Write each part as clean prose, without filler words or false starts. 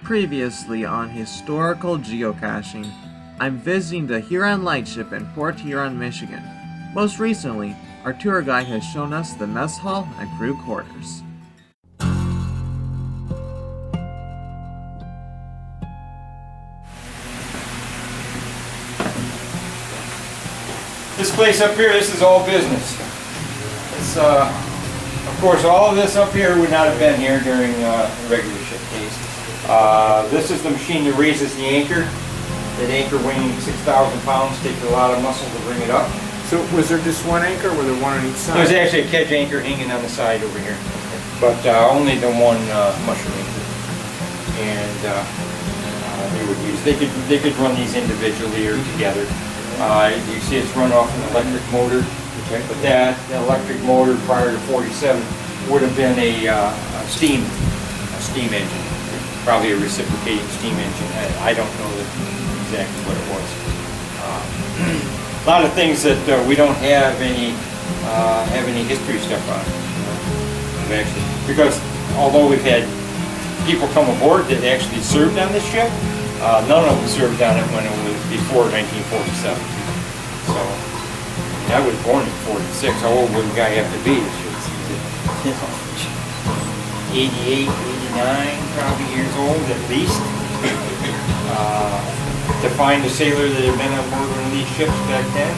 Previously on Historical Geocaching, I'm visiting the Huron Lightship in Port Huron, Michigan. Most recently, our tour guide has shown us the mess hall and crew quarters. This place up here, this is all business. It's, of course, all of this up here would not have been here during regular ship days. This is the machine that raises the anchor. That anchor weighing 6,000 pounds takes a lot of muscle to bring it up. So was there just one anchor, or were there one on each side? There's actually a kedge anchor hanging on the side over here, but only the one mushroom anchor. And they would use. They could run these individually or together. You see it's run off an electric motor, but that electric motor prior to 47 would have been a steam engine, probably a reciprocating steam engine. I don't know exactly what it was. A lot of things that we don't have any history stuff on, actually, because although we've had people come aboard that actually served on this ship, none of them served on it when it was before 1947. So, I was born in 46. How old would a guy have to be? 88, 89 probably years old at least. To find a sailor that had been on board one of these ships back then,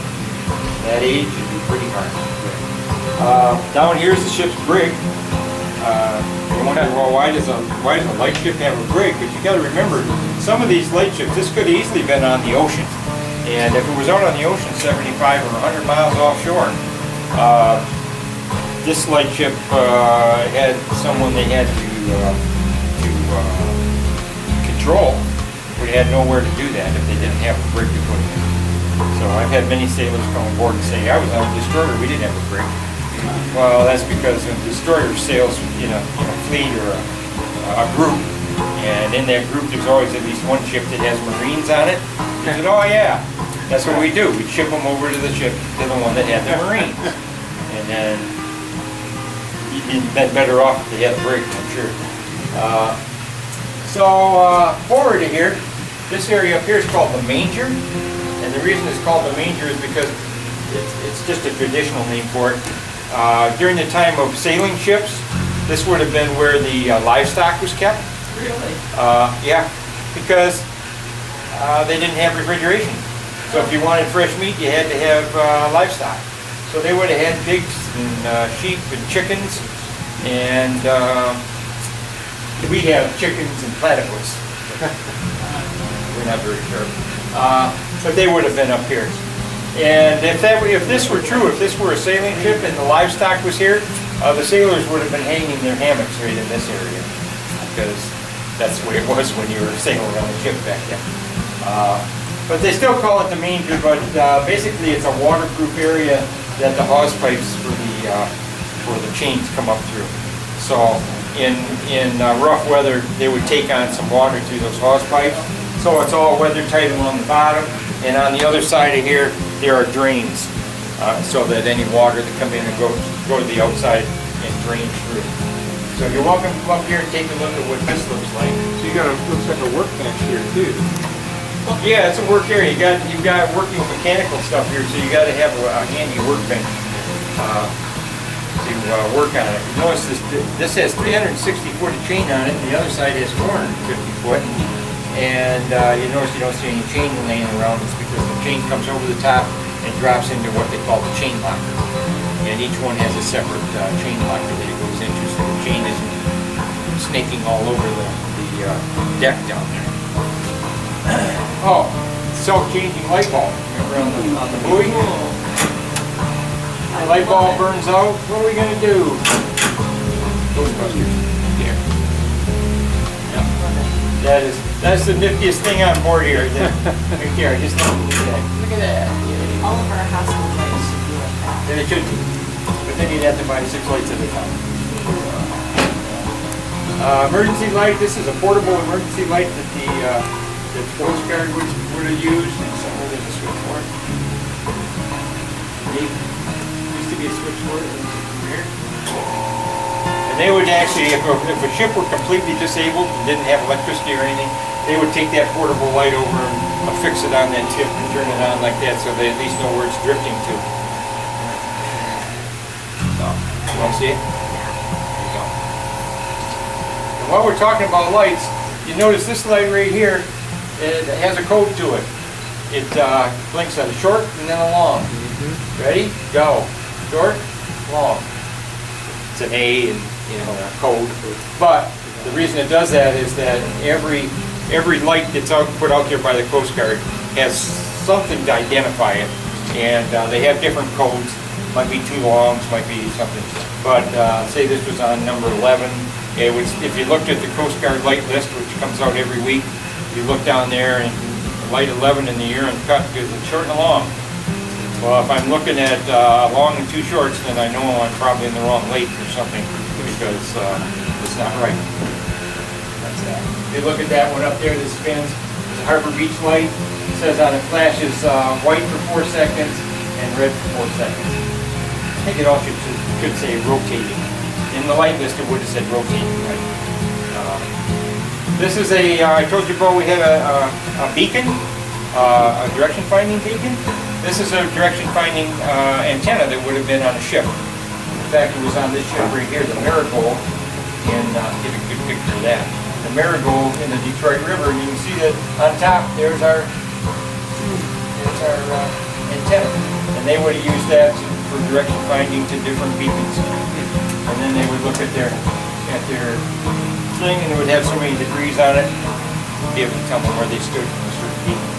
that age, would be pretty hard. Down here is the ship's brig. You wonder, well, why does a lightship have a brig? But you got to remember, some of these lightships, this could easily been on the ocean. And if it was out on the ocean 75 or 100 miles offshore, this lightship had someone they had to control. We had nowhere to do that if they didn't have a brig to put in. So I've had many sailors come aboard and say, I was on a destroyer, we didn't have a brig. Well, that's because a destroyer sails in a fleet or a group, and in that group there's always at least one ship that has Marines on it. They said, oh yeah, that's what we do. We'd ship them over to the ship, to the one that had the Marines. And then you'd been better off if they had a brig, I'm sure. Forward to here, this area up here is called the manger. And the reason it's called the manger is because it's just a traditional name for it. During the time of sailing ships, this would have been where the livestock was kept. Really? Yeah, because they didn't have refrigeration. So if you wanted fresh meat, you had to have livestock. So they would have had pigs and sheep and chickens, and we have chickens and platypus. We're not very sure. But they would have been up here. And if this were true, if this were a sailing ship and the livestock was here, the sailors would have been hanging their hammocks right in this area, because that's the way it was when you were sailing on a ship back then. But they still call it the manger, but basically it's a waterproof area that the hawse pipes for the chains come up through. So in rough weather, they would take on some water through those hawse pipes. So it's all weather tight along the bottom, and on the other side of here, there are drains, so that any water that come in and go to the outside and drain through. So you're welcome to come up here and take a look at what this looks like. So you got looks like a workbench here too. Yeah, it's a work area. You've got working mechanical stuff here, so you got to have a handy workbench to work on it. You notice this has 360 foot of chain on it, and the other side has 450 foot. And you notice you don't see any chain laying around. It's because the chain comes over the top and drops into what they call the chain locker. And each one has a separate chain locker that it goes into, so the chain isn't snaking all over the deck down there. Oh, self-changing light bulb. Remember on the buoy? The light bulb burns out. What are we going to do? Ghostbusters. Here. Yeah. That's the niftiest thing on board here. Right there. Just look at that. All of our household lights should be like that. And it should be. But then you'd have to buy 6 lights at a time. Emergency light. This is a portable emergency light that the Coast Guard would have used, and somewhere there's a switch for it. Used to be a switch for it over here. And They would actually, if a ship were completely disabled and didn't have electricity or anything, they would take that portable light over and affix it on that tip and turn it on like that so they at least know where it's drifting to. So, you want to see it? There you go. And while we're talking about lights, you notice this light right here, it has a code to it. It blinks at a short and then a long. Ready? Go. Short, long. It's an A and a code. But the reason it does that is that every light that's put out there by the Coast Guard has something to identify it, and they have different codes. Might be too longs, might be something. But say this was on number 11. It was, if you looked at the Coast Guard light list, which comes out every week, you look down there and light 11 in the Huron cut because it's short and long. Well, if I'm looking at long and two shorts, then I know I'm probably in the wrong lake or something because it's not right. That's that. If you look at that one up there that spins, it's a Harbor Beach light. It says on it flashes white for 4 seconds and red for 4 seconds. I think it all should say rotating. In the light list, it would have said rotating, right? This is I told you about we had a beacon, a direction finding beacon. This is a direction finding antenna that would have been on a ship. In fact, it was on this ship right here, the Marigold, and get a good picture of that. The Marigold in the Detroit River, and you can see that on top there's our antenna. And they would have used that for direction finding to different beacons. And then they would look at their thing, and it would have so many degrees on it, be able to tell them where they stood from a certain beacon.